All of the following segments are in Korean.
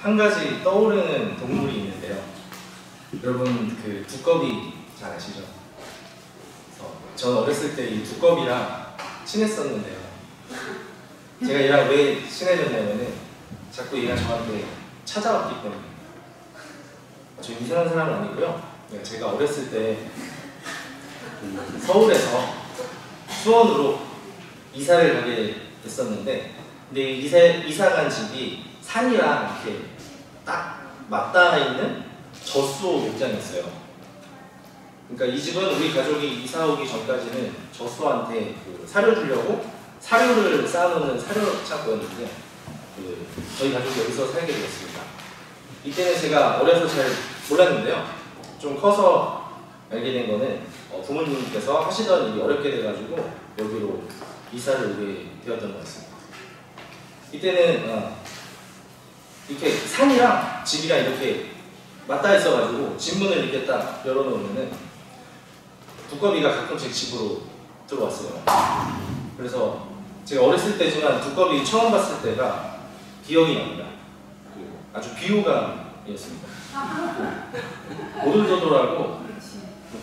한 가지 떠오르는 동물이 있는데요. 여러분 그 두꺼비 잘 아시죠? 저는 어렸을 때 이 두꺼비랑 친했었는데요. 제가 얘랑 왜 친해졌냐면은 자꾸 얘가 저한테 찾아왔기 때문에. 저 이상한 사람은 아니고요. 제가 어렸을 때 서울에서 수원으로 이사를 가게 됐었는데, 근데 이사 간 집이 산이랑 이렇게 딱 맞닿아 있는 젖소 목장이었어요. 그러니까 이 집은 우리 가족이 이사 오기 전까지는 젖소한테 그 사료 주려고 사료를 쌓아놓는 사료 창고였는데, 저희 가족이 여기서 살게 되었습니다. 이때는 제가 어려서 잘 몰랐는데요. 좀 커서 알게 된 거는 부모님께서 하시던 일이 어렵게 돼가지고 여기로 이사를 오게 되었던 것 같습니다. 이때는 이렇게 산이랑 집이랑 이렇게 맞닿아 있어가지고 집문을 이렇게 딱 열어놓으면은 두꺼비가 가끔씩 집으로 들어왔어요. 그래서 제가 어렸을 때지만 두꺼비 처음 봤을 때가 기억이 납니다. 아주 비호감이었습니다. 오돌도돌하고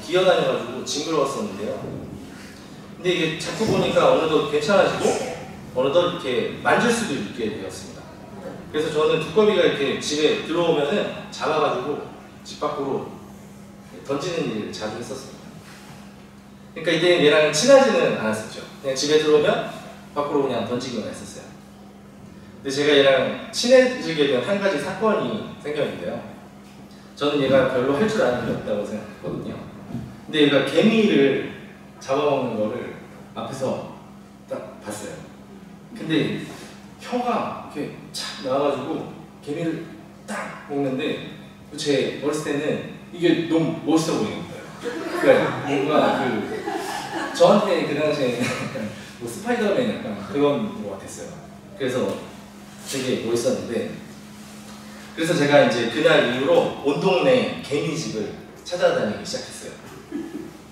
기어다녀가지고 징그러웠었는데요. 근데 이게 자꾸 보니까 어느덧 괜찮아지고 어느덧 이렇게 만질 수도 있게 되었습니다. 그래서 저는 두꺼비가 이렇게 집에 들어오면은 잡아가지고 집 밖으로 던지는 일을 자주 했었습니다. 그러니까 이때는 얘랑 친하지는 않았었죠. 그냥 집에 들어오면 밖으로 그냥 던지기만 했었어요. 근데 제가 얘랑 친해지게 된 한 가지 사건이 생겼는데요. 저는 얘가 별로 할 줄 아는 게 없다고 생각했거든요. 근데 얘가 개미를 잡아먹는 거를 앞에서 딱 봤어요. 근데 혀가 이렇게 착 나와가지고 개미를 딱 먹는데, 제 어렸을 때는 이게 너무 멋있어 보이는 거예요. 그러니까 뭔가 저한테 그 당시에 뭐 스파이더맨 약간 그런 것 같았어요. 그래서 되게 멋있었는데, 그래서 제가 이제 그날 이후로 온 동네 개미집을 찾아다니기 시작했어요.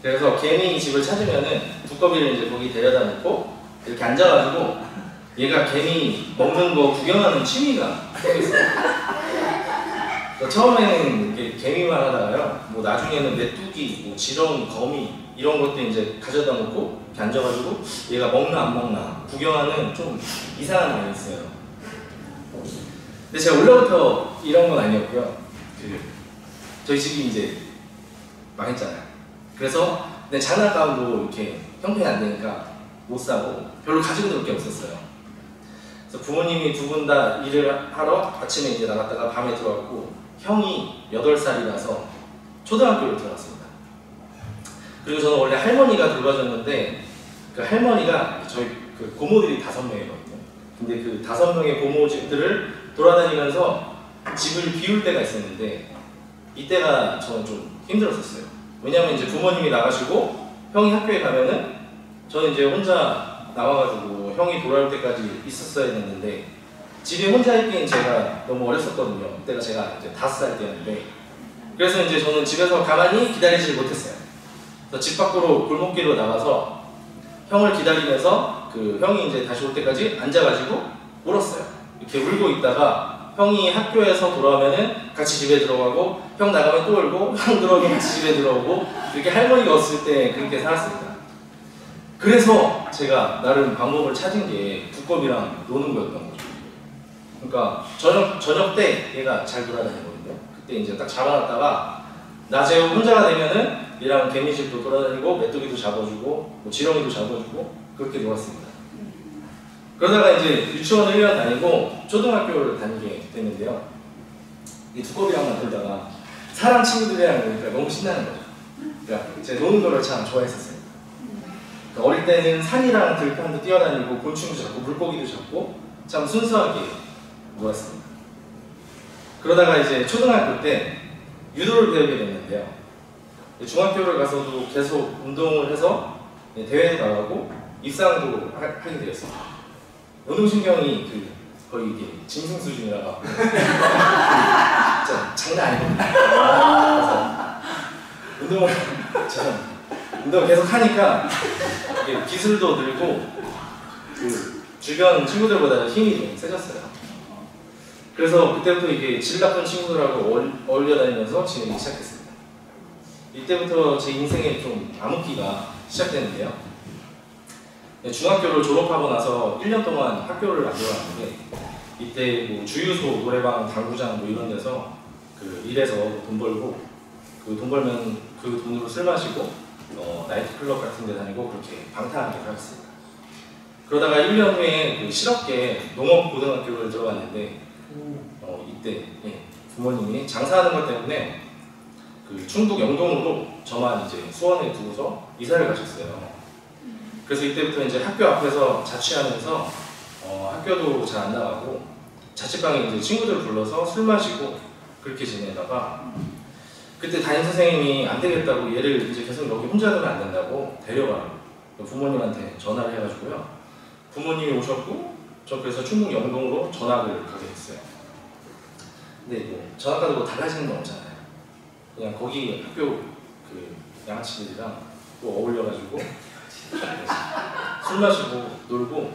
그래서 개미 집을 찾으면은 두꺼비를 이제 거기 데려다 놓고 이렇게 앉아가지고 얘가 개미 먹는 거 구경하는 취미가 생겼어요. 처음에는 이렇게 개미만 하다가요, 뭐 나중에는 메뚜기, 뭐 지렁이, 거미 이런 것도 이제 가져다 놓고 이렇게 앉아가지고 얘가 먹나 안 먹나 구경하는 좀 이상한 아이였어요. 근데 제가 원래부터 이런 건 아니었고요. 저희 집이 이제 망했잖아요. 그래서 근데 장난감도 이렇게 형편이 안 되니까 못 사고 별로 가지고 놀 게 없었어요. 그래서 부모님이 두 분 다 일을 하러 아침에 이제 나갔다가 밤에 들어왔고, 형이 8살이라서 초등학교를 들어갔습니다. 그리고 저는 원래 할머니가 돌봐줬는데 그 할머니가 저희 그 고모들이 5명이거든요. 근데 그 5명의 고모들을 돌아다니면서 집을 비울 때가 있었는데, 이때가 저는 좀 힘들었었어요. 왜냐면 이제 부모님이 나가시고 형이 학교에 가면은 저는 이제 혼자 나와가지고 형이 돌아올 때까지 있었어야 했는데, 집에 혼자 있기엔 제가 너무 어렸었거든요. 그때가 제가 이제 5살 때였는데, 그래서 이제 저는 집에서 가만히 기다리지를 못했어요. 그래서 집 밖으로 골목길로 나가서 형을 기다리면서 그 형이 이제 다시 올 때까지 앉아가지고 울었어요. 이렇게 울고 있다가 형이 학교에서 돌아오면은 같이 집에 들어가고, 형 나가면 또 울고, 형 들어오면 같이 집에 들어오고, 이렇게 할머니가 없을 때 그렇게 살았습니다. 그래서 제가 나름 방법을 찾은 게 두꺼비랑 노는 거였던 거죠. 그러니까 저녁 때 얘가 잘 돌아다니거든요. 그때 이제 딱 잡아놨다가 낮에 혼자가 되면은 얘랑 개미집도 돌아다니고 메뚜기도 잡아주고 뭐 지렁이도 잡아주고 그렇게 놀았습니다. 그러다가 이제 유치원을 1년 다니고 초등학교를 다니게 됐는데요. 이 두꺼비랑만 놀다가 사람 친구들이랑 노니까 너무 신나는 거죠. 그러니까 제가 노는 거를 참 좋아했었어요. 그러니까 어릴 때는 산이랑 들판도 뛰어다니고 곤충도 잡고 물고기도 잡고 참 순수하게 놀았습니다. 그러다가 이제 초등학교 때 유도를 배우게 됐는데요. 중학교를 가서도 계속 운동을 해서 대회도 나가고 입상도 하게 되었습니다. 운동신경이 거의 이게 짐승 수준이라 진짜 장난 아니거든요. 그래서 운동을 계속 하니까 이게 기술도 늘고 그 주변 친구들보다 힘이 좀 세졌어요. 그래서 그때부터 이게 질 나쁜 친구들하고 어울려 다니면서 지내기 시작했습니다. 이때부터 제 인생에 좀 암흑기가 시작되는데요. 중학교를 졸업하고 나서 1년 동안 학교를 안 들어갔는데 이때 뭐 주유소, 노래방, 당구장 뭐 이런 데서 일해서 돈 벌고 그 돈 벌면 그 돈으로 술 마시고 나이트클럽 같은 데 다니고 그렇게 방탕하게 살았습니다. 그러다가 1년 후에 실업계 농업고등학교를 들어갔는데 이때 부모님이 장사하는 것 때문에 충북 영동으로 저만 이제 수원에 두고서 이사를 가셨어요. 그래서 이때부터 이제 학교 앞에서 자취하면서 학교도 잘 안 나가고 자취방에 이제 친구들 불러서 술 마시고 그렇게 지내다가 그때 담임 선생님이 안 되겠다고 얘를 이제 계속 여기 혼자 두면 안 된다고 데려가라고 부모님한테 전화를 해가지고요. 부모님이 오셨고 저 그래서 충북 영동으로 전학을 가게 됐어요. 근데 뭐 전학가도 뭐 달라지는 건 없잖아요. 그냥 거기 학교 양아치들이랑 또 어울려가지고 술 마시고 놀고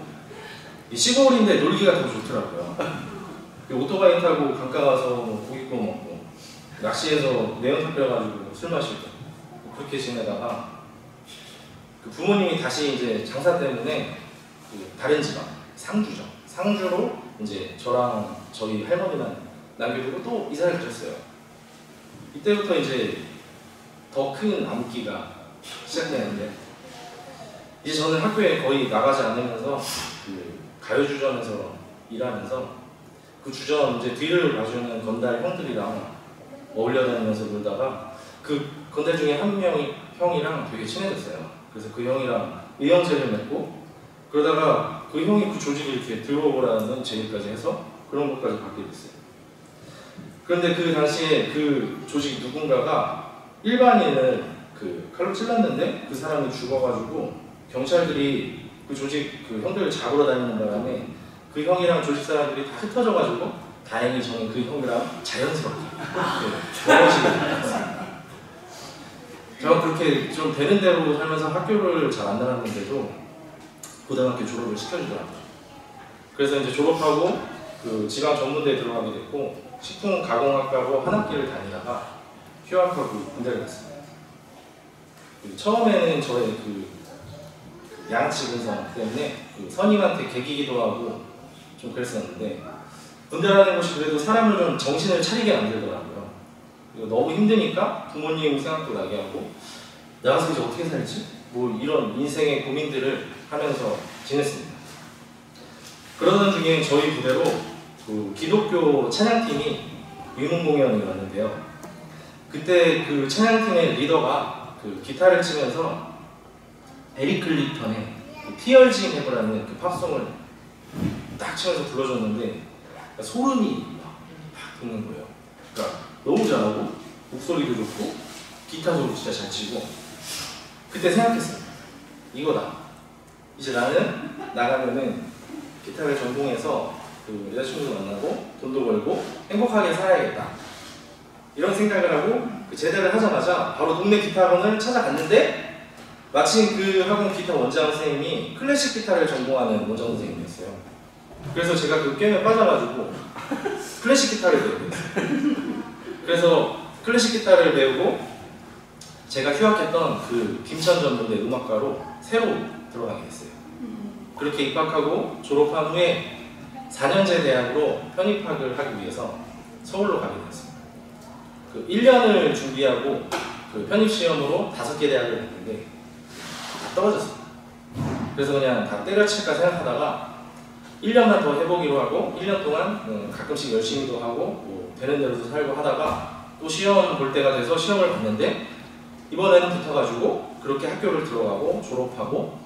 시골인데 놀기가 더 좋더라고요. 오토바이 타고 강가 가서 뭐 고기 구워 먹고 낚시해서 매운탕 끓여가지고 술 마시고 그렇게 지내다가 부모님이 다시 이제 장사 때문에 다른 지방 상주죠. 상주로 이제 저랑 저희 할머니만 남겨두고 또 이사를 가셨어요. 이때부터 이제 더 큰 암기가 시작되는데 이제 저는 학교에 거의 나가지 않으면서 가요주점에서 일하면서 그 주점 이제 뒤를 봐주는 건달 형들이랑 어울려 다니면서 놀다가 그 건달 중에 한 형이랑 되게 친해졌어요. 그래서 그 형이랑 의형제를 맺고 그러다가 그 형이 그 조직을 이렇게 들어오라는 제의까지 해서 그런 것까지 받게 됐어요. 그런데 그 당시에 그 조직 누군가가 일반인을 칼로 찔렀는데 그 사람이 죽어가지고 경찰들이 그 조직 형들을 잡으러 다니는 바람에 그 형이랑 조직 사람들이 다 흩어져가지고 다행히 저는 그 형이랑 자연스럽게 멀어지게 됐어요. 제가 그렇게 좀 되는 대로 살면서 학교를 잘 안 다녔는데도 고등학교 졸업을 시켜주더라고요. 그래서 이제 졸업하고 지방 전문대에 들어가게 됐고 식품가공학과로 한 학기를 다니다가 휴학하고 군대를 갔습니다. 처음에는 저의 양아치 근성 때문에 선임한테 개기기도 하고 좀 그랬었는데 군대라는 곳이 그래도 사람을 좀 정신을 차리게 만들더라고요. 그리고 너무 힘드니까 부모님 생각도 나게 하고 나가서 이제 어떻게 살지? 뭐 이런 인생의 고민들을 하면서 지냈습니다. 그러던 중에 저희 부대로 기독교 찬양팀이 위문 공연이 왔는데요. 그때 찬양팀의 리더가 기타를 치면서 에릭 클립턴의 Tears in Heaven이라는 팝송을 딱 치면서 불러줬는데 소름이 팍 돋는 거예요. 그러니까 너무 잘하고 목소리도 좋고 기타도 진짜 잘 치고 그때 생각했어요. 이거다. 이제 나는 나가면은 기타를 전공해서 여자친구도 만나고 돈도 벌고 행복하게 살아야겠다. 이런 생각을 하고 제대를 하자마자 바로 동네 기타학원을 찾아갔는데 마침 그 학원 기타 원장 선생님이 클래식 기타를 전공하는 원장 선생님이었어요. 그래서 제가 그 게임에 빠져가지고 클래식 기타를 배우게 됐어요. 그래서 클래식 기타를 배우고 제가 휴학했던 김천 전문대 음악과로 새로 들어가게 됐어요. 그렇게 입학하고 졸업한 후에 4년제 대학으로 편입학을 하기 위해서 서울로 가게 됐습니다. 1년을 준비하고 편입시험으로 5개 대학을 갔는데 다 떨어졌습니다. 그래서 그냥 다 때려칠까 생각하다가 1년만 더 해보기로 하고 1년 동안 가끔씩 열심히도 하고 뭐 되는 대로도 살고 하다가 또 시험 볼 때가 돼서 시험을 봤는데 이번에는 붙어가지고 그렇게 학교를 들어가고 졸업하고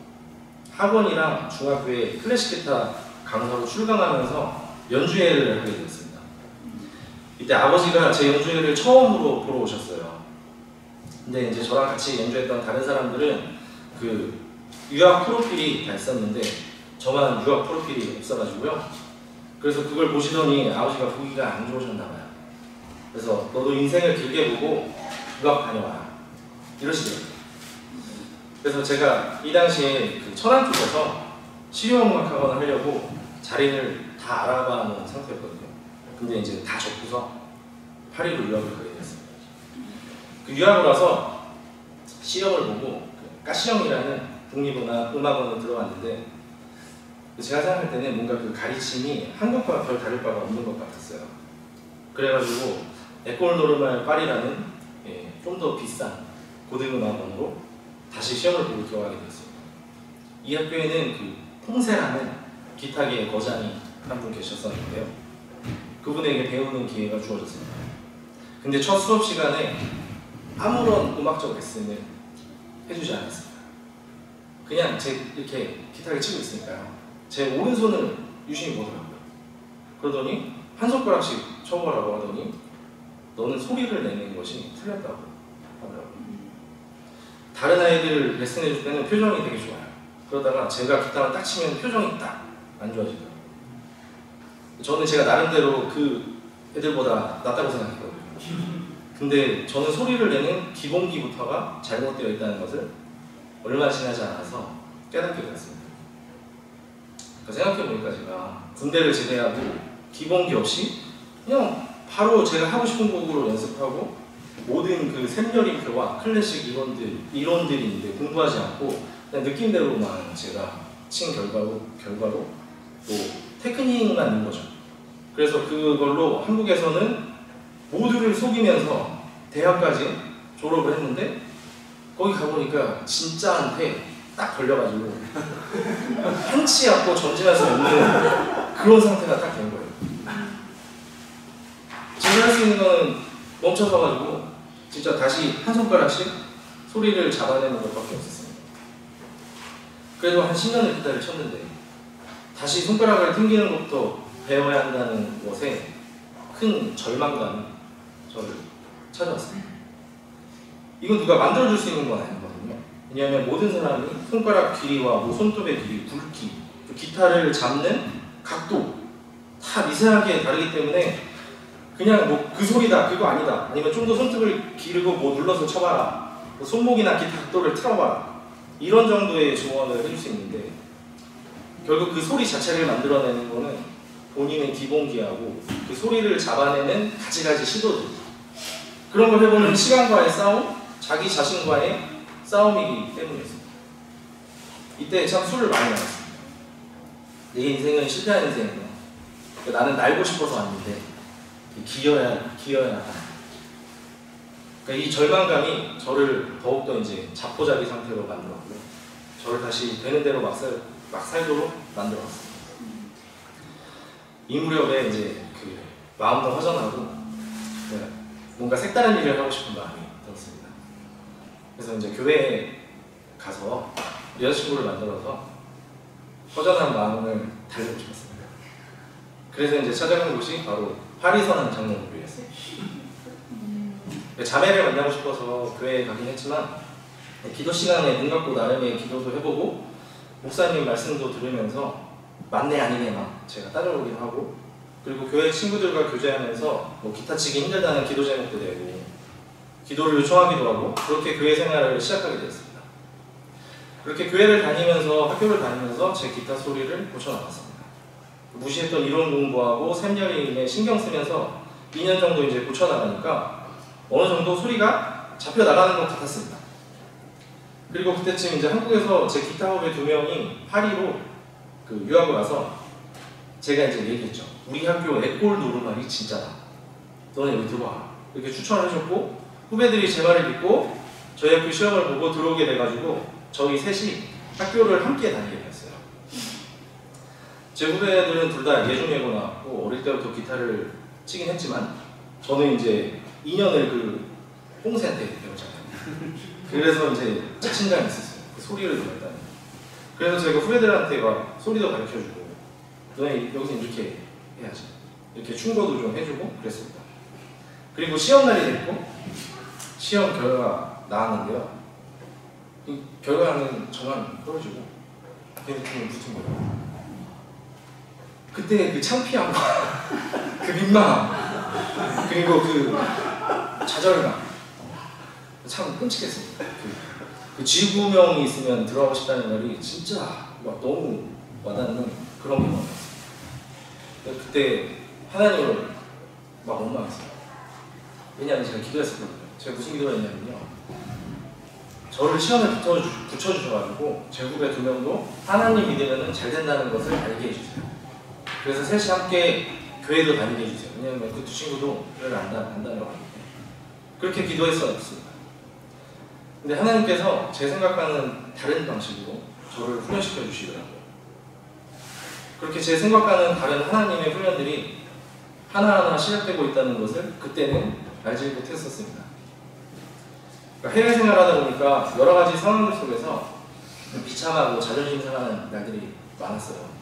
학원이랑 중학교에 클래식 기타 강사로 출강하면서 연주회를 하게 됐습니다. 이때 아버지가 제 연주회를 처음으로 보러 오셨어요. 근데 이제 저랑 같이 연주했던 다른 사람들은 유학 프로필이 다 있었는데 저만 유학 프로필이 없어가지고요. 그래서 그걸 보시더니 아버지가 보기가 안 좋으셨나봐요. 그래서 너도 인생을 길게 보고 유학 다녀와 이러시더라고요. 그래서 제가 이 당시에 천안 쪽에서 실용음악 학원을 하려고 자리를 다 알아가는 상태였거든요. 근데 이제 다 접고서 파리로 유학을 가게 됐습니다. 그 유학을 와서 시험을 보고 까시형이라는 국립음악원에 들어갔는데 제가 생각할 때는 뭔가 그 가르침이 한국과 별 다를 바가 없는 것 같았어요. 그래가지고 에콜 노르말 파리라는 좀 더 비싼 고등음악원으로 다시 시험을 보고 들어가게 됐습니다. 이 학교에는 그 퐁세라는 기타계의 거장이 한 분 계셨었는데요. 그분에게 배우는 기회가 주어졌습니다. 근데 첫 수업 시간에 아무런 음악적 레슨을 해주지 않았습니다. 그냥 이렇게 기타를 치고 있으니까요. 제 오른손을 유심히 보더라고요. 그러더니 한 손가락씩 쳐보라고 하더니 너는 소리를 내는 것이 틀렸다고 하더라고요. 다른 아이들 레슨해줄 때는 표정이 되게 좋아요. 그러다가 제가 기타만 딱 치면 표정이 딱 안 좋아지더라고요. 저는 제가 나름대로 그 애들보다 낫다고 생각했거든요. 근데 저는 소리를 내는 기본기부터가 잘못되어 있다는 것을 얼마 지나지 않아서 깨닫게 되었습니다. 생각해보니까 제가 군대를 제대하고 기본기 없이 그냥 바로 제가 하고 싶은 곡으로 연습하고 모든 그 샘열인표와 클래식 이론들이 있는데 공부하지 않고 그냥 느낌대로만 제가 친 결과로 또 테크닉만 있는 거죠. 그래서 그걸로 한국에서는 모두를 속이면서 대학까지 졸업을 했는데 거기 가보니까 진짜한테 딱 걸려가지고 한치 앞도 전진할 수 없는 그런 상태가 딱 된 거예요. 제가 할 수 있는 거는 멈춰서가지고 진짜 다시 한 손가락씩 소리를 잡아내는 것밖에 없었습니다. 그래도 한 10년을 기타를 쳤는데 다시 손가락을 튕기는 것부터 배워야 한다는 것에 큰 절망감이 저를 찾아왔습니다. 이건 누가 만들어줄 수 있는 건 아니거든요. 왜냐하면 모든 사람이 손가락 길이와 뭐 손톱의 길이, 굵기, 기타를 잡는 각도 다 미세하게 다르기 때문에 그냥 뭐 그 소리다, 그거 아니다, 아니면 좀 더 손톱을 기르고 뭐 눌러서 쳐봐라, 뭐 손목이나 기타 각도를 틀어봐라, 이런 정도의 조언을 해줄 수 있는데 결국 그 소리 자체를 만들어내는 거는 본인의 기본기하고 그 소리를 잡아내는 가지가지 시도들, 그런 걸 해보는 시간과의 싸움, 자기 자신과의 싸움이기 때문이었습니다. 이때 참 술을 많이 마셨습니다. 내 인생은 실패한 인생이야. 나는 날고 싶어서 왔는데 기어야 한다. 그러니까 이 절망감이 저를 더욱더 이제 자포자기 상태로 만들었고요. 저를 다시 되는 대로 막 살도록 만들었습니다. 이 무렵에 이제 그 마음도 허전하고 뭔가 색다른 일을 하고 싶은 마음이 들었습니다. 그래서 이제 교회에 가서 여자친구를 만들어서 허전한 마음을 달래고 싶었습니다. 그래서 이제 찾아간 곳이 바로 파리선한 장로교회였어요. 자매를 만나고 싶어서 교회에 가긴 했지만 기도 시간에 눈 감고 나름의 기도도 해보고 목사님 말씀도 들으면서 맞네 아니네 막 제가 따라오기도 하고, 그리고 교회 친구들과 교제하면서 뭐 기타 치기 힘들다는 기도 제목도 내고 기도를 요청하기도 하고 그렇게 교회 생활을 시작하게 되었습니다. 그렇게 교회를 다니면서 학교를 다니면서 제 기타 소리를 고쳐나갔습니다. 무시했던 이론 공부하고 샘열인에 신경 쓰면서 2년 정도 이제 고쳐나가니까 어느 정도 소리가 잡혀 나가는 것 같았습니다. 그리고 그때쯤 이제 한국에서 제 기타 후배 2명이 파리로 그 유학을 와서 제가 이제 얘기했죠. 우리 학교 에콜 노르말이 진짜다. 너는 여기 들어와. 이렇게 추천을 해줬고 후배들이 제 말을 믿고 저희 학교 시험을 보고 들어오게 돼가지고 저희 셋이 학교를 함께 다니게 되었어요. 제 후배들은 둘 다 예중예고 나왔고 어릴 때부터 기타를 치긴 했지만 저는 이제 2년을 그 뽕새한테 배웠잖아요. 그래서 이제 자신감이 있었어요. 그 소리를 들었다니. 그래서 제가 후배들한테 막 소리도 가르쳐주고 너네 여기서 이렇게 해야지, 이렇게 충고도 좀 해주고 그랬습니다. 그리고 시험날이 됐고 시험 결과가 나왔는데요. 이 결과는 저만 떨어지고 걔네들은 붙은 거예요. 그때 그 창피함과 그 민망함 그리고 그 좌절감 참 끔찍했습니다. 그 G9명이 있으면 들어가고 싶다는 말이 진짜 막 너무 와닿는 그런 경험이었어요. 그때 하나님을 너무 많았어요. 왜냐하면 제가 기도했었거든요. 제가 무슨 기도를 했냐면요. 저를 시험에 붙여주셔가지고 제 후배 2명도 하나님 믿으면 잘 된다는 것을 알게 해주세요. 그래서 셋이 함께 교회도 다니게 해주세요. 왜냐하면 그 2 친구도 교회를 안 다녀가지고 그렇게 기도했었습니다. 근데 하나님께서 제 생각과는 다른 방식으로 저를 훈련시켜 주시더라고요. 그렇게 제 생각과는 다른 하나님의 훈련들이 하나하나 시작되고 있다는 것을 그때는 알지 못했었습니다. 그러니까 해외 생활하다 보니까 여러 가지 상황들 속에서 비참하고 자존심 상하는 날들이 많았어요.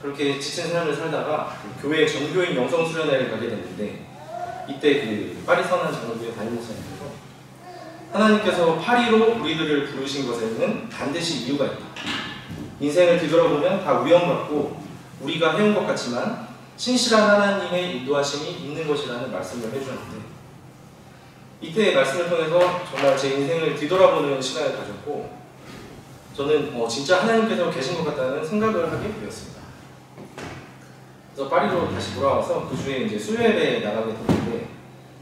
그렇게 지친 삶을 살다가 교회 전교인 영성수련회를 가게 됐는데 이때 그 파리 선한 장로교회 담임 목사님께서 하나님께서 파리로 우리들을 부르신 것에는 반드시 이유가 있다. 인생을 뒤돌아보면 다 우연같고 우리가 해온 것 같지만 신실한 하나님의 인도하심이 있는 것이라는 말씀을 해주셨는데 이때의 말씀을 통해서 정말 제 인생을 뒤돌아보는 시간을 가졌고 저는 진짜 하나님께서 계신 것 같다는 생각을 하게 되었습니다. 그래서 파리로 다시 돌아와서 그 주에 이제 수요예배에 나가게 됐는데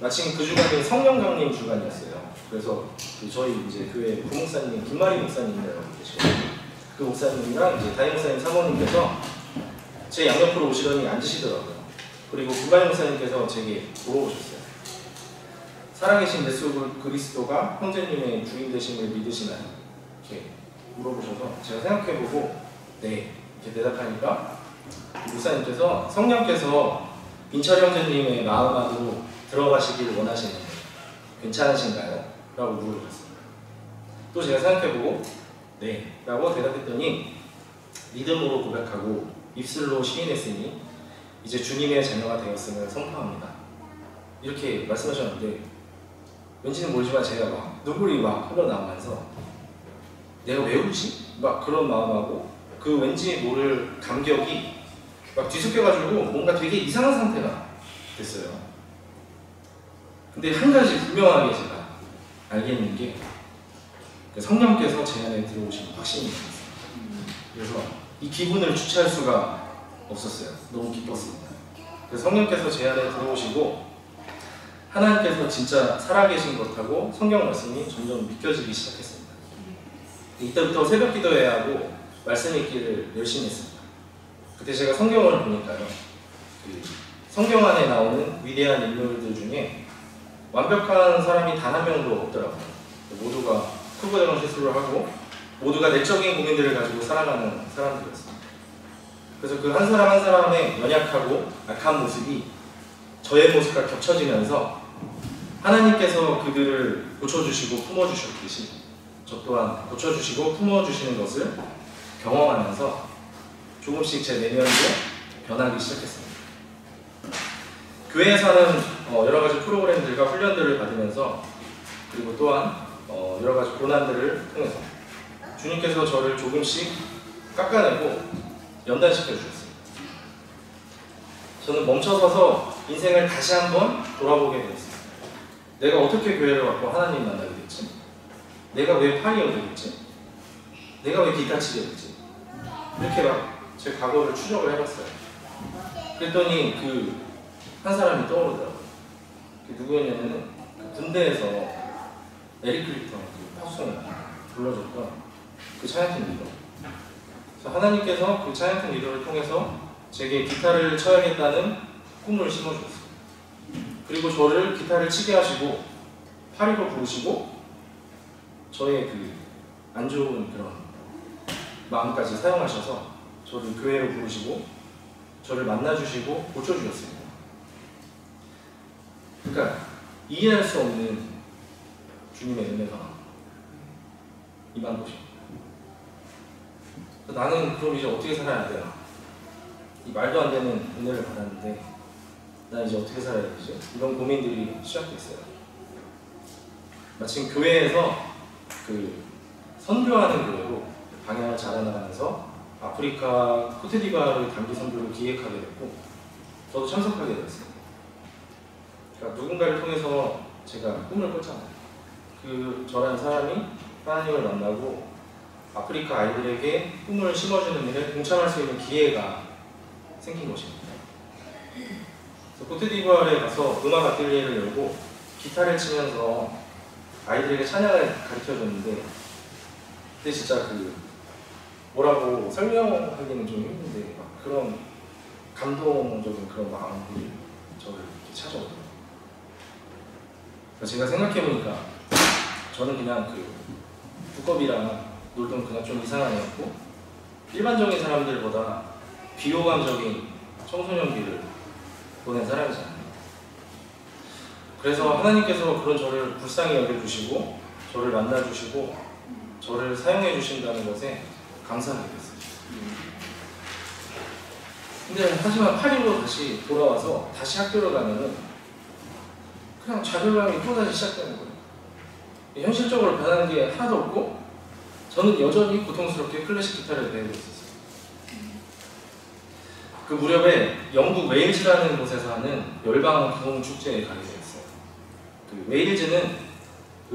마침 그 주간이 성령 강림 주간이었어요. 그래서 저희 이제 교회 부목사님 김마리 목사님이라고 계시거든요. 그 목사님이랑 이제 담임 목사님 사모님께서 제 양옆으로 오시더니 앉으시더라고요. 그리고 김마리 목사님께서 제게 물어보셨어요. 살아계신 예수 그리스도가 형제님의 주인 되심을 믿으시나요? 이렇게 물어보셔서 제가 생각해보고 네 이렇게 대답하니까 목사님께서 성령께서 민철 형제님의 마음 안으로 들어가시길 원하시는데 괜찮으신가요? 라고 물어보셨습니다. 또 제가 생각해보고 네 라고 대답했더니 믿음으로 고백하고 입술로 시인했으니 이제 주님의 자녀가 되었음을 선포합니다. 이렇게 말씀하셨는데 왠지는 모르지만 제가 막 눈물이 막 흘러나오면서 내가 왜 울지? 막 그런 마음하고 그 왠지 모를 감격이 막 뒤섞여가지고 뭔가 되게 이상한 상태가 됐어요. 근데 한 가지 분명하게 제가 알겠는 게 성령께서 제 안에 들어오신 확신이 있었어요. 그래서 이 기분을 주체할 수가 없었어요. 너무 기뻤습니다. 그래서 성령께서 제 안에 들어오시고 하나님께서 진짜 살아계신 것하고 성경 말씀이 점점 믿겨지기 시작했습니다. 이때부터 새벽 기도해야 하고 말씀 읽기를 열심히 했습니다. 그때 제가 성경을 보니까요. 성경 안에 나오는 위대한 인물들 중에 완벽한 사람이 단 한 명도 없더라고요. 모두가 크고 작은 실수를 하고 모두가 내적인 고민들을 가지고 살아가는 사람들이었습니다. 그래서 그 한 사람 한 사람의 연약하고 악한 모습이 저의 모습과 겹쳐지면서 하나님께서 그들을 고쳐주시고 품어주셨듯이 저 또한 고쳐주시고 품어주시는 것을 경험하면서 조금씩 제 내면도 변하기 시작했습니다. 교회에서 하는 여러 가지 프로그램들과 훈련들을 받으면서 그리고 또한 여러 가지 고난들을 통해서 주님께서 저를 조금씩 깎아내고 연단시켜 주셨습니다. 저는 멈춰서서 인생을 다시 한번 돌아보게 되었습니다. 내가 어떻게 교회를 왔고 하나님 만나게 됐지? 내가 왜 파리가 되겠지? 내가 왜 기타 치게 됐지? 이렇게 막 제 과거를 추적을 해봤어요. 그랬더니 그 한 사람이 떠오르더라고요. 그 누구였냐면은 그 군대에서 에릭 클립턴 그 파수성이 불러줬던 그 차양팀 리더. 그래서 하나님께서 그 차양팀 리더를 통해서 제게 기타를 쳐야겠다는 꿈을 심어주었어요. 그리고 저를 기타를 치게 하시고 파리로 부르시고 저의 그 안 좋은 그런 마음까지 사용하셔서 저를 교회로 부르시고 저를 만나주시고 고쳐주셨습니다. 그러니까 이해할 수 없는 주님의 은혜가 임한 것입니다. 나는 그럼 이제 어떻게 살아야 되나? 이 말도 안 되는 은혜를 받았는데 나 이제 어떻게 살아야 되지? 이런 고민들이 시작됐어요. 마침 교회에서 그 선교하는 교회로 방향을 잡아나가면서 아프리카 코트디부아르 단기 선교를 기획하게 됐고 저도 참석하게 되었습니다. 그러니까 누군가를 통해서 제가 꿈을 꿨잖아요. 그 저라는 사람이 하나님을 만나고 아프리카 아이들에게 꿈을 심어주는 일에 동참할 수 있는 기회가 생긴 것입니다. 코트디부아르에 가서 음악 아틀리에를 열고 기타를 치면서 아이들에게 찬양을 가르쳐줬는데 그때 진짜 뭐라고 설명하기는 좀 힘든데 막 그런 감동적인 그런 마음들이 저를 이렇게 찾아오더라고요. 제가 생각해보니까 저는 그냥 두꺼비랑 놀던 그냥 좀 이상한 애였고 일반적인 사람들보다 비호감적인 청소년기를 보낸 사람이잖아요. 그래서 하나님께서 그런 저를 불쌍히 여겨주시고 저를 만나주시고 저를 사용해 주신다는 것에 감사하게 됐어요. 근데 하지만 파리로 다시 돌아와서 다시 학교를 가면은 그냥 좌절감이 또다시 시작되는 거예요. 현실적으로 변하는 게 하나도 없고 저는 여전히 고통스럽게 클래식 기타를 배우고 있었어요. 그 무렵에 영국 웨일즈라는 곳에서 하는 열방 부흥 축제에 가게 되었어요. 웨일즈는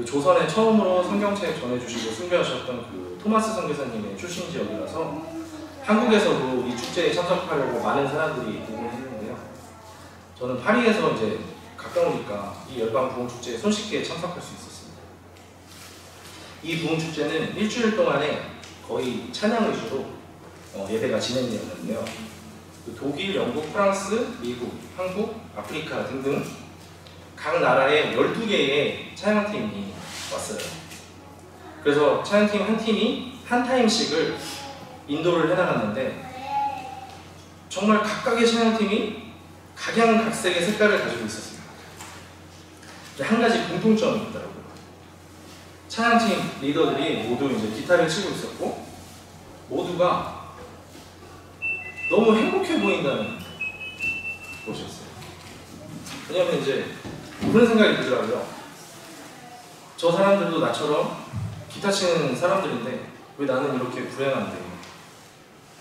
조선에 처음으로 성경책 전해주시고 순교하셨던 토마스 선교사님의 출신 지역이라서 한국에서도 이 축제에 참석하려고 많은 사람들이 오곤 했는데요. 저는 파리에서 이제 가까우니까 이 열방 부흥 축제에 손쉽게 참석할 수 있었습니다. 이 부흥 축제는 일주일 동안에 거의 찬양 위주로 예배가 진행되었는데요. 독일, 영국, 프랑스, 미국, 한국, 아프리카 등등 각 나라의 12개의 찬양팀이 왔어요. 그래서 찬양팀 한 팀이 한 타임씩을 인도를 해나갔는데 정말 각각의 찬양팀이 각양각색의 색깔을 가지고 있었습니다. 한 가지 공통점이 있더라고요. 찬양팀 리더들이 모두 이제 기타를 치고 있었고 모두가 너무 행복해 보인다는 것이었어요. 왜냐면 이제 그런 생각이 들더라고요. 저 사람들도 나처럼 기타 치는 사람들인데 왜 나는 이렇게 불행한데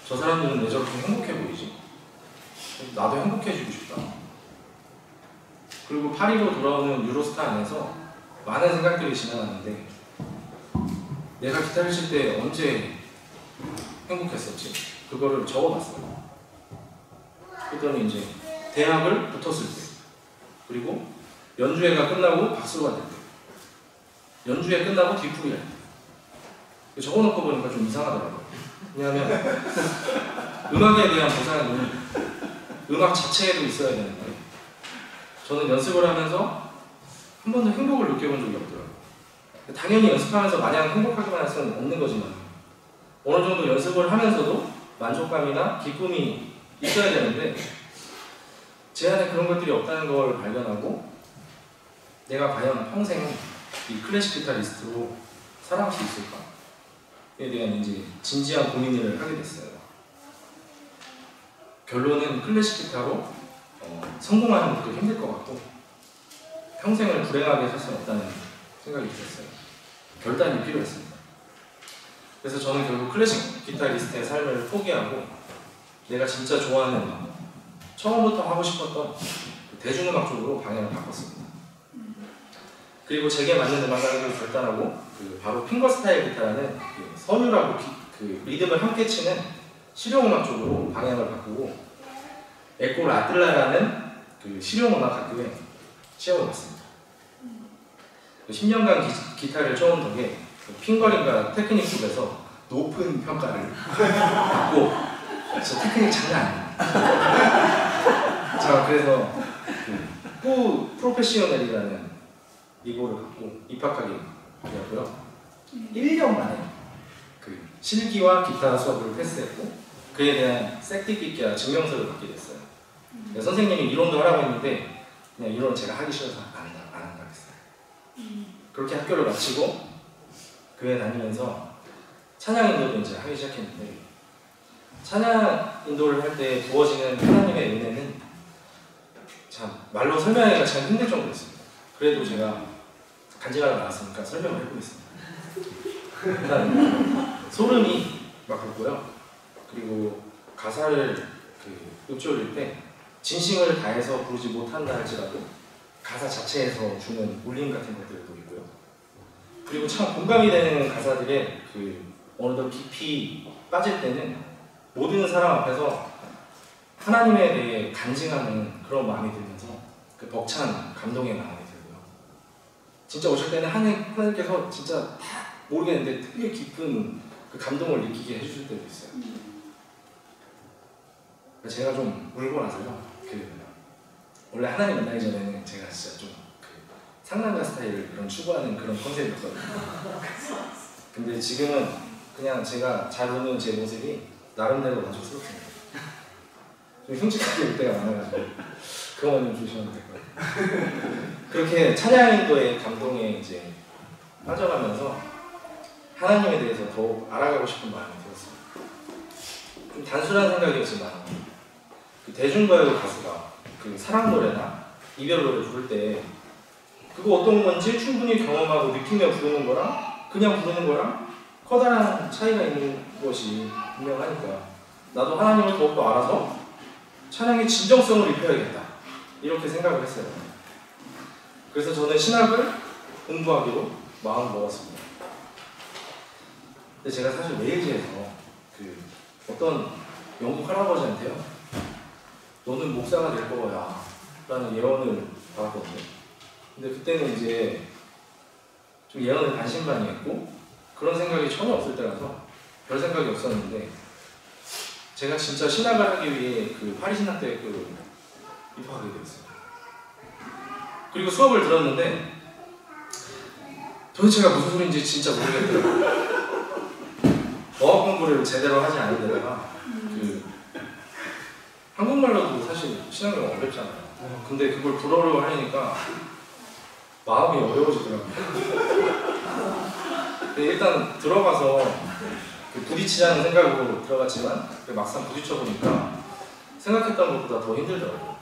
저 사람들은 왜 저렇게 행복해 보이지? 나도 행복해지고 싶다. 그리고 파리로 돌아오는 유로스타 안에서 많은 생각들이 지나갔는데 내가 기타를 칠 때 언제 행복했었지? 그거를 적어봤어요. 그랬더니 이제 대학을 붙었을 때 그리고 연주회가 끝나고 박수가 될 때 연주회 끝나고 뒤풀이 할 때 적어놓고 보니까 좀 이상하더라고요. 왜냐하면 음악에 대한 보상은 음악 자체에도 있어야 되는데 저는 연습을 하면서 한 번도 행복을 느껴본 적이 없더라고요. 당연히 연습하면서 마냥 행복하기만 할 수는 없는 거지만 어느 정도 연습을 하면서도 만족감이나 기쁨이 있어야 되는데 제 안에 그런 것들이 없다는 걸 발견하고 내가 과연 평생 이 클래식 기타리스트로 살아갈 수 있을까에 대한 이제 진지한 고민을 하게 됐어요. 결론은 클래식 기타로 성공하는 것도 힘들 것 같고 평생을 불행하게 살 수는 없다는 생각이 들었어요. 결단이 필요했습니다. 그래서 저는 결국 클래식 기타리스트의 삶을 포기하고 내가 진짜 좋아하는 음악, 처음부터 하고 싶었던 대중음악 쪽으로 방향을 바꿨습니다. 그리고 제게 맞는 음악을 하기로 결단하고 바로 핑거스타일 기타라는 선율하고 리듬을 함께 치는 실용음악 쪽으로 방향을 바꾸고 에콜 아틀라라는 실용음악 학교에 시험을 봤습니다. 10년간 기타를 쳐온 덕에 핑거링과 테크닉 쪽에서 높은 평가를 받고 진짜 테크닉 장난 아니에요. 자, 그래서 프로페셔널이라는 이거를 갖고 입학하게 되었고요. 1년 만에 실기와 기타 수업을 패스했고 그에 대한 셀티피케와 증명서를 받게 됐어요. 선생님이 이론도 하라고 했는데 그냥 이론은 제가 하기 싫어서 안 한다고 했어요. 그렇게 학교를 마치고 교회 다니면서 찬양 인도를 이제 하기 시작했는데 찬양 인도를 할 때 부어지는 하나님의 은혜는 참 말로 설명하기가 참 힘들 정도였습니다. 그래도 제가 간증하러 나왔으니까 설명을 해보겠습니다. 일단 소름이 막 돋고요. 그리고 가사를 읊조릴 때 진심을 다해서 부르지 못한다 할지라도 가사 자체에서 주는 울림 같은 것들도 있고요. 그리고 참 공감이 되는 가사들에 어느덧 깊이 빠질 때는 모든 사람 앞에서 하나님에 대해 간증하는 그런 마음이 들면서 그 벅찬 감동의 마음이 들고요. 진짜 오실 때는 하나님께서 진짜 다 모르겠는데 되게 깊은 그 감동을 느끼게 해주실 때도 있어요. 제가 좀 울고 나서요. 원래 하나님 만나기 전에는 제가 진짜 좀 상남자 스타일을 추구하는 그런 컨셉이었거든요. 근데 지금은 그냥 제가 잘 우는 제 모습이 나름대로 만족스럽습니다. 좀 흉측하게 울 때가 많아가지고 그거만 좀 조심하면 될 거예요. 그렇게 찬양인도의 감동에 이제 빠져가면서 하나님에 대해서 더욱 알아가고 싶은 마음이 들었습니다. 좀 단순한 생각이었지만 그 대중가요 가수가 그 사랑 노래나 이별 노래 부를 때 그거 어떤 건지 충분히 경험하고 느끼며 부르는 거랑 그냥 부르는 거랑 커다란 차이가 있는 것이 분명하니까 나도 하나님을 더욱더 알아서 찬양의 진정성을 입혀야겠다 이렇게 생각을 했어요. 그래서 저는 신학을 공부하기로 마음을 먹었습니다. 근데 제가 사실 웨일즈에서 어떤 영국 할아버지한테요, 너는 목사가 될 거야 라는 예언을 받았거든요. 근데 그때는 이제 좀 예언을 반신반의했고 그런 생각이 전혀 없을 때라서 별 생각이 없었는데 제가 진짜 신학을 하기 위해 파리 신학대학교를 입학하게 되었어요. 그리고 수업을 들었는데 도대체가 무슨 소리인지 진짜 모르겠더라고요. 어학 공부를 제대로 하지 않은 데다가 한국말로도 사실 신학이 어렵잖아요. 근데 그걸 불어로 하려니까 마음이 어려워지더라고요. 근데 일단 들어가서 부딪히자는 생각으로 들어갔지만 막상 부딪혀보니까 생각했던 것보다 더 힘들더라고요.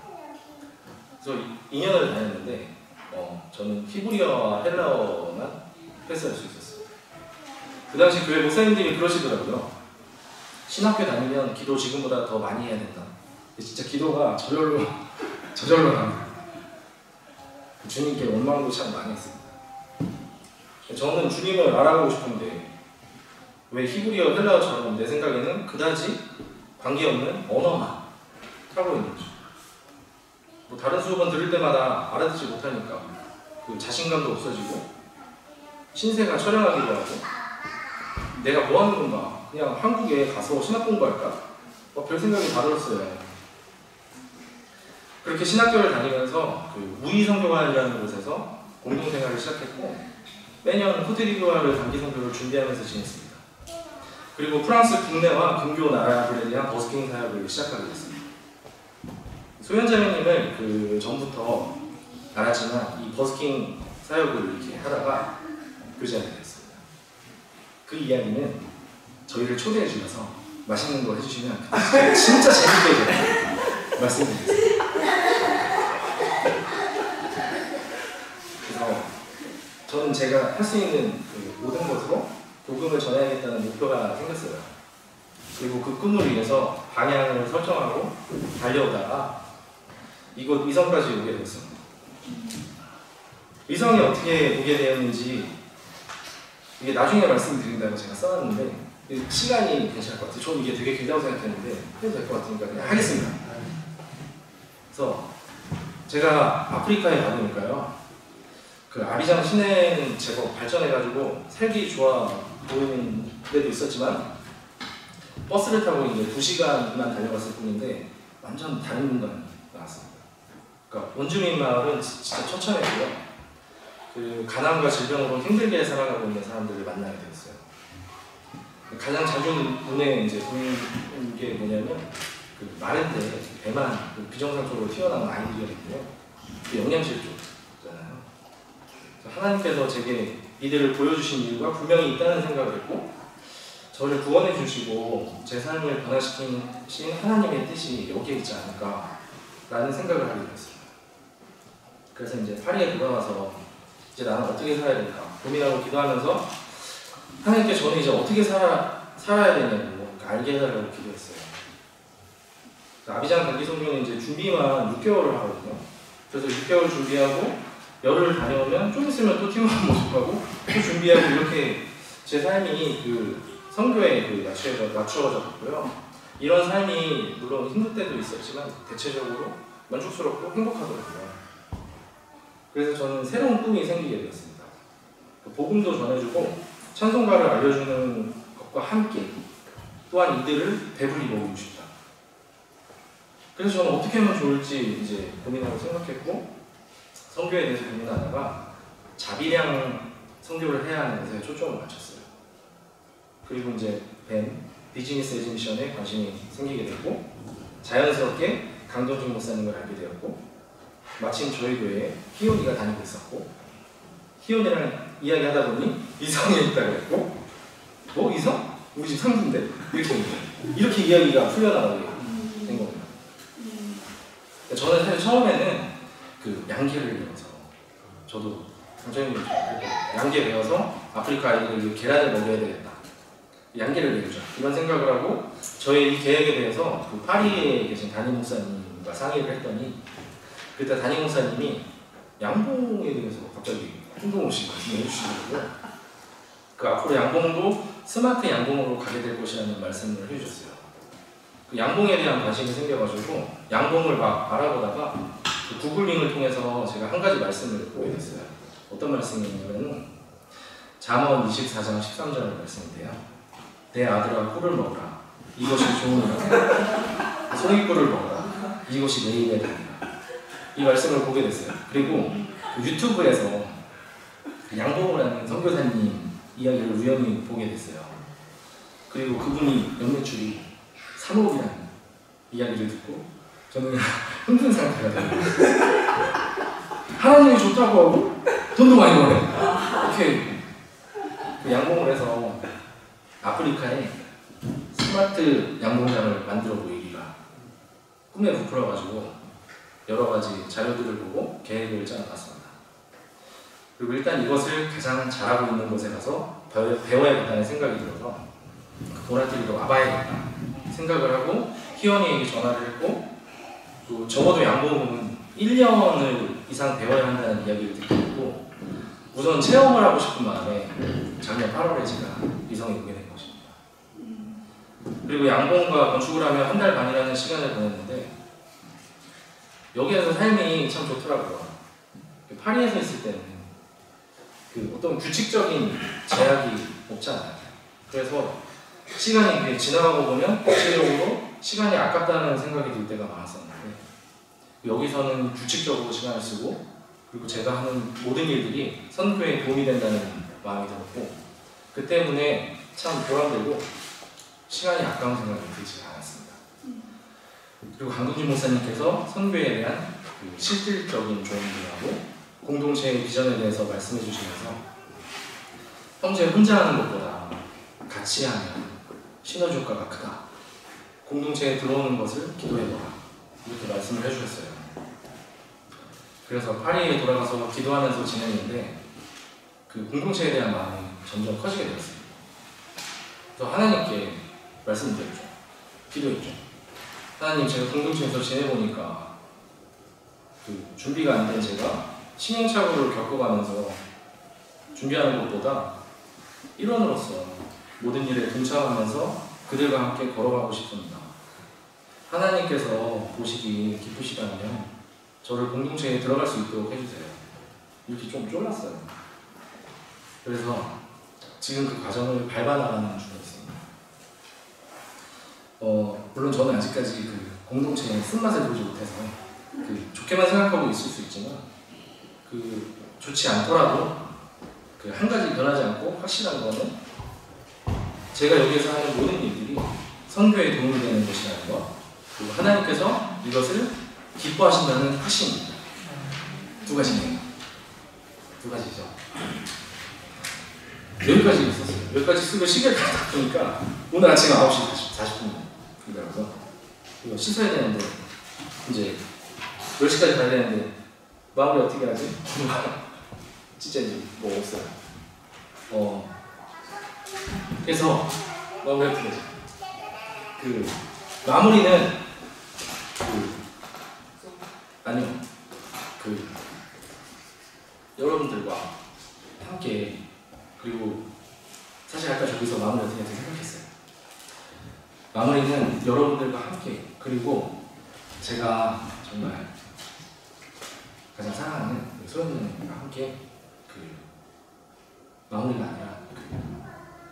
그래서 2년을 다녔는데 저는 히브리어와 헬라어만 패스할 수 있었어요. 그 당시 교회 목사님들이 그러시더라고요. 신학교 다니면 기도 지금보다 더 많이 해야 된다. 진짜 기도가 저절로 나와요. 주님께 원망도 참 많이 했습니다. 저는 주님을 알아보고 싶은데 왜 히브리어 헬라어처럼 내 생각에는 그다지 관계없는 언어만 하고 있는지, 다른 수업은 들을 때마다 알아듣지 못하니까 자신감도 없어지고 신세가 철량하기도 하고 내가 뭐 하는 건가, 그냥 한국에 가서 신학 공부할까? 별 생각이 다 들었어요. 그렇게 신학교를 다니면서 우이성교관이라는 곳에서 공동생활을 시작했고 매년 코트디부아르 단기선교를 준비하면서 지냈습니다. 그리고 프랑스 국내와 근교 나라들에 대한 버스킹 사역을 시작하게 됐습니다. 소연자매님을 전부터 알았지만 이 버스킹 사역을 이렇게 하다가 교제하게 됐습니다. 그 이야기는 저희를 초대해 주셔서 맛있는 거 해주시면 진짜 재밌게 말씀드리겠습니다. 그래서 저는 제가 할 수 있는 모든 것으로 복음을 전해야겠다는 목표가 생겼어요. 그리고 그 꿈을 위해서 방향을 설정하고 달려오다가 이곳 위성까지 오게 됐습니다. 위성이 어떻게 오게 되었는지 이게 나중에 말씀드린다고 제가 써놨는데 시간이 괜찮을 것 같아요. 저는 이게 되게 길다고 생각했는데 해도 될 것 같으니까 그냥 하겠습니다. 그래서 제가 아프리카에 가보니까요, 아비장 시내는 제법 발전해가지고 살기 좋아 보이는 데도 있었지만 버스를 타고 이제 2시간만 달려갔을 뿐인데 완전 다른 공간이 나왔습니다. 그러니까 원주민 마을은 진짜 처참했고요. 가난과 질병으로 힘들게 살아가고 있는 사람들을 만나게 되었어요. 가장 자주 눈에 이제 보이는 게 뭐냐면 마를 때 배만 비정상적으로 튀어나온 아이들이거든요. 영양실조잖아요. 하나님께서 제게 이들을 보여주신 이유가 분명히 있다는 생각을 했고 저를 구원해 주시고 제 삶을 변화시킨 하나님의 뜻이 여기에 있지 않을까라는 생각을 하게 되었습니다. 그래서 이제 파리에 돌아와서 이제 나는 어떻게 살아야 될까 고민하고 기도하면서 하나님께 저는 이제 어떻게 살아야 되냐고 알게 해달라고 기도했어요. 아비장 단기선교는 이제 준비만 6개월을 하거든요. 그래서 6개월 준비하고 열흘 다녀오면 좀 있으면 또 팀원 모집하고 또 준비하고 이렇게 제 삶이 선교에 낮추어졌고요. 이런 삶이 물론 힘들 때도 있었지만 대체적으로 만족스럽고 행복하더라고요. 그래서 저는 새로운 꿈이 생기게 되었습니다. 복음도 전해주고 찬송가를 알려주는 것과 함께 또한 이들을 배불리 먹이고 싶다. 그래서 저는 어떻게 하면 좋을지 이제 고민하고 생각했고 선교에 대해서 고민하다가 자비량 선교를 해야 하는 것에 초점을 맞췄어요. 그리고 이제 비즈니스 에듀미션에 관심이 생기게 됐고 자연스럽게 강동준 목사님을 알게 되었고 마침 저희 교회에 희원이가 다니고 있었고 희원이랑 이야기하다 보니 이성에 있다고 했고 이성? 우리 집 상부인데? 이렇게 이야기가 풀려나가게 된 겁니다. 저는 사실 처음에는 그 양계를 배워서 저도 강철님 양계 배워서 아프리카 아이들에게 계란을 먹여야 되겠다. 양계를 배우자 이런 생각을 하고 저의 이 계획에 대해서 그 파리에 계신 담임 목사님과 상의를 했더니 그때 담임 목사님이 양봉에 대해서 갑자기 뜬금없이 말씀을 해주시더라고요. 그 앞으로 양봉도 스마트 양봉으로 가게 될 것이라는 말씀을 해주셨어요. 그 양봉에 대한 관심이 생겨가지고 양봉을 막 알아보다가 그 구글링을 통해서 제가 한 가지 말씀을 보게 됐어요. 어떤 말씀이냐면 잠언 24장 13절 말씀인데요. 내 아들아 꿀을 먹으라. 이것이 좋으니라. 송이꿀을 먹으라. 이것이 내 입에 닿으리라. 이 말씀을 보게 됐어요. 그리고 그 유튜브에서 양봉을 하는 선교사님 이야기를 우연히 보게 됐어요. 그리고 그분이 연매출이 3억이라는 이야기를 듣고 저는 힘든 상태가 되고 하나님이 좋다고 하고 돈도 많이 버네. 이렇게 그 양봉을 해서 아프리카에 스마트 양봉장을 만들어 보이기가 꿈에 부풀어가지고 여러 가지 자료들을 보고 계획을 짜놨습니다. 그리고 일단 이것을 가장 잘하고 있는 곳에 가서 배워야겠다는 생각이 들어서 보라TV로 와봐야겠다 생각을 하고 희원이에게 전화를 했고 또 적어도 양봉은 1년을 이상 배워야 한다는 이야기를 듣게 됐고 우선 체험을 하고 싶은 마음에 작년 8월에 제가 이성에 오게 된 것입니다. 그리고 양봉과 건축을 하며 한 달 반이라는 시간을 보냈는데 여기에서 삶이 참 좋더라고요. 파리에서 있을 때는 그 어떤 규칙적인 제약이 없잖아요. 그래서 시간이 지나가고 보면 구체적으로 시간이 아깝다는 생각이 들 때가 많았었는데 여기서는 규칙적으로 시간을 쓰고 그리고 제가 하는 모든 일들이 선교에 도움이 된다는 마음이 들었고 그 때문에 참 보람되고 시간이 아까운 생각이 들지 않았습니다. 그리고 강동준 목사님께서 선교에 대한 그 실질적인 조언들하고 공동체의 비전에 대해서 말씀해 주시면서 형제 혼자 하는 것보다 같이 하면 시너지 효과가 크다. 공동체에 들어오는 것을 기도해보라. 이렇게 말씀을 해주셨어요. 그래서 파리에 돌아가서 기도하면서 지냈는데 그 공동체에 대한 마음이 점점 커지게 되었어요. 그래서 하나님께 말씀드렸죠. 기도했죠. 하나님, 제가 공동체에서 지내보니까 그 준비가 안 된 제가 시행착오를 겪어가면서 준비하는 것보다 일원으로서 모든 일에 동참하면서 그들과 함께 걸어가고 싶습니다. 하나님께서 보시기 기쁘시다면 저를 공동체에 들어갈 수 있도록 해주세요. 이렇게 좀 쫄랐어요. 그래서 지금 그 과정을 밟아나가는 중에 있습니다. 물론 저는 아직까지 그 공동체의 쓴맛을 보지 못해서 그 좋게만 생각하고 있을 수 있지만 그 좋지 않더라도 그 한 가지 변하지 않고 확실한 거는 제가 여기에서 하는 모든 일들이 선교에 도움이 되는 것이라는 것, 그리고 하나님께서 이것을 기뻐하신다는 확신입니다. 두 가지네요. 두 가지죠. 여기까지 있었어요. 여기까지 쓰고 시계를 딱 보니까 오늘 아침 9시 40분이라서 이거 씻어야 되는데 이제 10시까지 가야 되는데 마무리 어떻게 하지? 진짜 이제 뭐 없어요. 그래서 마무리 어떻게 하지? 그 마무리는 아니요. 여러분들과 함께 그리고 사실 아까 저기서 마무리 어떻게 생각했어요. 마무리는 여러분들과 함께, 그리고 제가 정말 가장 사랑하는 소연님과 함께 그 마무리가 아니라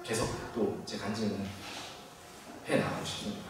계속 또 제 간증을 해 나가고 싶습니다.